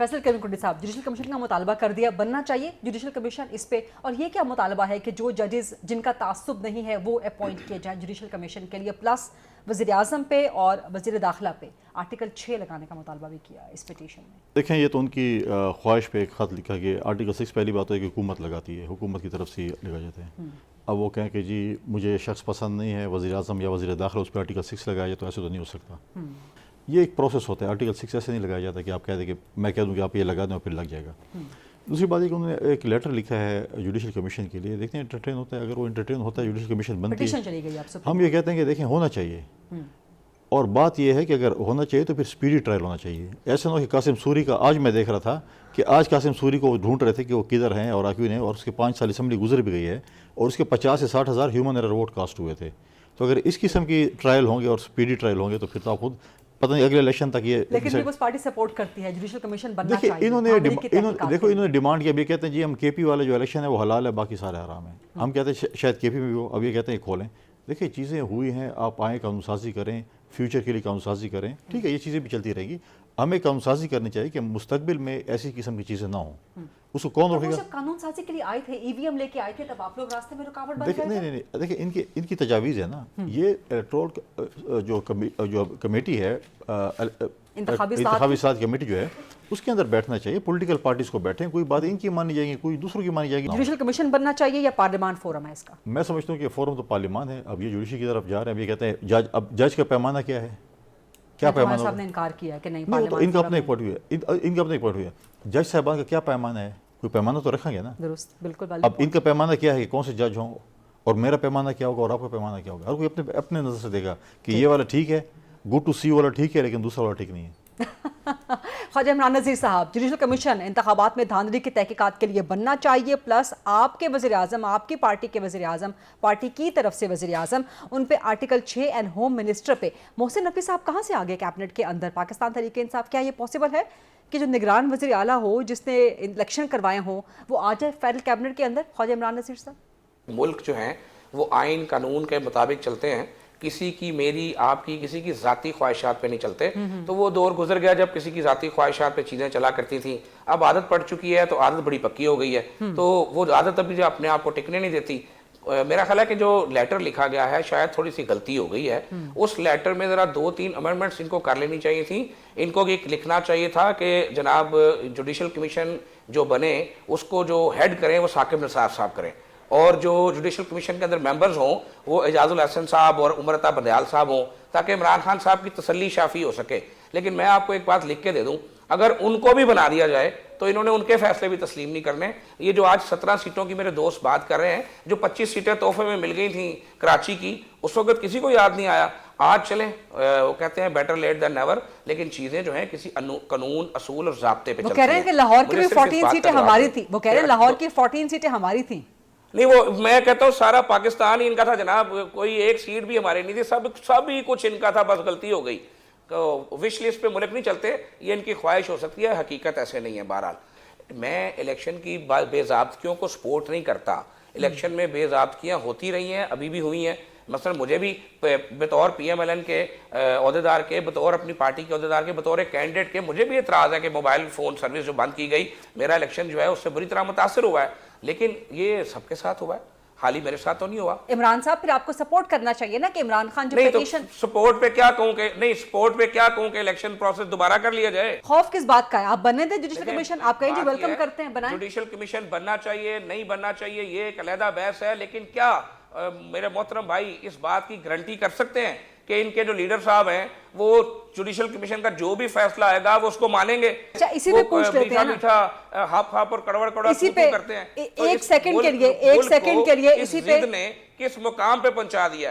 فیصل کریم کنڈی صاحب، judicial commission کا مطالبہ کر دیا، بننا چاہیے جوڈیشل کمیشن اس پہ، اور یہ کیا مطالبہ ہے کہ جو ججز جن کا تعصب نہیں ہے وہ اپوائنٹ کیے جائیں جوڈیشل کمیشن کے لیے، پلس وزیر اعظم پہ اور وزیر داخلہ پہ آرٹیکل 6 لگانے کا مطالبہ بھی کیا اس پٹیشن میں؟ دیکھیں یہ تو ان کی خواہش پہ ایک خط لکھا کہ آرٹیکل 6 پہلی بات ہے کہ حکومت لگاتی ہے، حکومت کی طرف سے لگا جاتے ہیں. اب وہ کہیں کہ جی مجھے شخص پسند نہیں ہے، وزیر اعظم یا وزیر داخلہ اس پہ آرٹیکل 6 لگایا جائے، تو ایسے تو نہیں ہو سکتا. یہ ایک پروسیس ہوتا ہے، آرٹیکل 6 ایسے نہیں لگایا جاتا کہ آپ کہہ دیں کہ میں کہہ دوں کہ آپ یہ لگا دیں اور پھر لگ جائے گا. دوسری بات یہ کہ انہوں نے ایک لیٹر لکھا ہے جوڈیشل کمیشن کے لیے. دیکھتے ہیں انٹرٹین ہوتا ہے، اگر وہ انٹرٹین ہوتا ہے جوڈیشل کمیشن بنتی ہے، ہم یہ کہتے ہیں کہ دیکھیں ہونا چاہیے. اور بات یہ ہے کہ اگر ہونا چاہیے تو پھر سپیڈی ٹرائل ہونا چاہیے. ایسا نہ ہو کہ قاسم سوری کا، آج میں دیکھ رہا تھا کہ آج قاسم سوری کو ڈھونڈ رہے تھے کہ وہ کدھر ہیں اور آکیون ہیں، اور اس کے 5 سال اسمبلی گزر بھی گئی ہے اور اس کے 50 سے 60 ہزار ہیومن ایرر ووٹ کاسٹ ہوئے تھے. تو اگر اس قسم کی ٹرائل ہوں گے اور سپیڈی ٹرائل ہوں گے تو پھر تو آپ خود پتہ نہیں اگلے الیکشن تک یہ. لیکن پیپلز پارٹی سپورٹ کرتی ہے جوڈیشل کمیشن بننا چاہیے. دیکھیں انہوں نے ڈیمانڈ کیا، ابھی کہتے ہیں جی ہم کے پی والے جو الیکشن ہے وہ حلال ہے، باقی سارے حرام ہیں. ہم کہتے ہیں شاید کے پی میں بھی ہو، اب یہ کہتے ہیں کھولیں. دیکھیں چیزیں ہوئی ہیں، آپ آئیں قانون سازی کریں، فیوچر کے لیے قانون سازی کریں، ٹھیک ہے یہ چیزیں بھی چلتی رہے گی. ہمیں قانون سازی کرنی چاہیے کہ مستقبل میں ایسی قسم کی چیزیں نہ ہوں. اس کو کون روکے گا؟ جب قانون سازی کے لیے آئے تھے، ای وی ایم لے کے آئے تھے، تب آپ لوگ راستے میں رکاوٹ بن گئے تھے. نہیں دیکھیں ان کی تجاویز ہے نا، یہ الیکٹورل جو کمیٹی ہے، انتخابی ساتھ کمیٹی جو ہے اس کے اندر بیٹھنا چاہیے. پولیٹیکل پارٹیز کو بیٹھیں، کوئی بات ان کی مانی جائے گی، کوئی دوسروں کی مانی جائے گی. جوڈیشل کمیشن بننا چاہیے یا پارلیمان فورم ہے اس کا؟ میں سمجھتا ہوں کہ فورم تو پارلیمان ہے. اب یہ جوڈیشری کی طرف جا رہے ہیں، اب یہ کہتے ہیں اب جج کا پیمانہ کیا ہے، کیا پیمانہ؟ صاحب نے انکار کیا کہ نہیں، ان کا اپنا ایک پوائنٹ ہوئی ہے. جج صاحبان کا کیا پیمانہ ہے؟ کوئی پیمانہ تو رکھا گیا نا. درست، بالکل. اب ان کا پیمانہ کیا ہے کہ کون سے جج ہوں، اور میرا پیمانہ کیا ہوگا اور آپ کا پیمانہ کیا ہوگا. ہر کوئی اپنے نظر سے دے گا کہ یہ والا ٹھیک ہے، گڈ ٹو سی والا ٹھیک ہے، لیکن دوسرا والا ٹھیک نہیں ہے. خواجہ عمران نذیر صاحب، جوڈیشل کمیشن انتخابات میں دھاندلی کی تحقیقات کے لیے بننا چاہیے، پلس آپ کے وزیر اعظم، آپ کی پارٹی کے وزیر اعظم، پارٹی کی طرف سے وزیر اعظم، ان پہ آرٹیکل 6 اینڈ ہوم منسٹر پہ. محسن نقوی صاحب کہاں سے آگے کیبنٹ کے اندر؟ پاکستان تحریک انصاف، کیا یہ پاسبل ہے کہ جو نگران وزیر اعلیٰ ہو جس نے الیکشن کروائے ہوں وہ آ جائے فیڈرل کیبنٹ کے اندر؟ خواجہ عمران نذیر صاحب، ملک جو ہیں وہ آئین قانون کے مطابق چلتے ہیں، کسی کی، میری، آپ کی، کسی کی ذاتی خواہشات پہ نہیں چلتے. تو وہ دور گزر گیا جب کسی کی ذاتی خواہشات پہ چیزیں چلا کرتی تھیں. اب عادت پڑ چکی ہے تو عادت بڑی پکی ہو گئی ہے، تو وہ عادت ابھی جو اپنے آپ کو ٹکنے نہیں دیتی. میرا خیال ہے کہ جو لیٹر لکھا گیا ہے شاید تھوڑی سی غلطی ہو گئی ہے. اس لیٹر میں ذرا 2-3 امینڈمنٹس ان کو کر لینی چاہیے تھیں. ان کو ایک لکھنا چاہیے تھا کہ جناب جوڈیشل کمیشن جو بنے اس کو جو ہیڈ کریں وہ ثاقب نثار صاحب کریں، اور جو جوڈیشل کمیشن کے اندر ممبرز ہوں وہ اعجاز الحسن صاحب اور عمر عطا بندیال صاحب ہوں، تاکہ عمران خان صاحب کی تسلی شافی ہو سکے. لیکن میں آپ کو ایک بات لکھ کے دے دوں، اگر ان کو بھی بنا دیا جائے تو انہوں نے ان کے فیصلے بھی تسلیم نہیں کرنے. یہ جو آج 17 سیٹوں کی میرے دوست بات کر رہے ہیں، جو 25 سیٹیں تحفے میں مل گئی تھیں کراچی کی، اس وقت کسی کو یاد نہیں آیا. آج چلیں، وہ کہتے ہیں بیٹر لیٹ دین نیور، لیکن چیزیں جو ہیں کسی قانون، اصول اور ضابطے پہ چلتی ہیں. وہ کہہ رہے ہیں کہ لاہور کی بھی 14 سیٹیں ہماری تھیں. وہ کہہ رہے ہیں لاہور کی 14 سیٹیں ہماری تھیں. نہیں، وہ میں کہتا ہوں سارا پاکستان ہی ان کا تھا جناب، کوئی ایک سیٹ بھی ہمارے نہیں تھی، سب ہی کچھ ان کا تھا، بس غلطی ہو گئی. وش لسٹ پہ ملک نہیں چلتے، یہ ان کی خواہش ہو سکتی ہے، حقیقت ایسے نہیں ہے. بہرحال میں الیکشن کی بے ضابطگیوں کو سپورٹ نہیں کرتا. الیکشن میں بے ضابطگیاں ہوتی رہی ہیں، ابھی بھی ہوئی ہیں. مثلا مجھے بھی بطور پی ایم ایل این کے عہدیدار کے، بطور اپنی پارٹی کے عہدیدار کے، بطور کینڈیڈیٹ کے مجھے بھی اعتراض ہے کہ موبائل فون سروس جو بند کی گئی، میرا الیکشن جو ہے اس سے بری طرح متاثر ہوا ہے. لیکن یہ سب کے ساتھ ہوا ہے، حال ہی میرے ساتھ تو نہیں ہوا. عمران صاحب پھر آپ کو سپورٹ کرنا چاہیے نا کہ عمران خان جو پیٹیشن سپورٹ پہ کیا کہوں کہ نہیں، سپورٹ پہ کیا کہوں کہ الیکشن پروسیس دوبارہ کر لیا جائے. خوف کس بات کا ہے؟ آپ بننے دیں جوڈیشل کمیشن، آپ کہیں جی ویلکم کرتے ہیں، بنائیں. جوڈیشل کمیشن بننا چاہیے، نہیں بننا چاہیے، یہ ایک علیحدہ بحث ہے. لیکن کیا میرے محترم بھائی اس بات کی گارنٹی کر سکتے ہیں کہ ان کے جو لیڈر صاحب ہیں وہ جوڈیشل کمیشن کا جو بھی فیصلہ آئے گا وہ اس کو مانیں گے؟ اچھا، اسی پہ پوچھ لیتے ہیں نا، میٹھا ہاپ اور کڑوڑ اسی پہ کرتے ہیں. ایک سیکنڈ کے لیے اسی پہ نے کس مقام پہ پہنچا دیا ہے.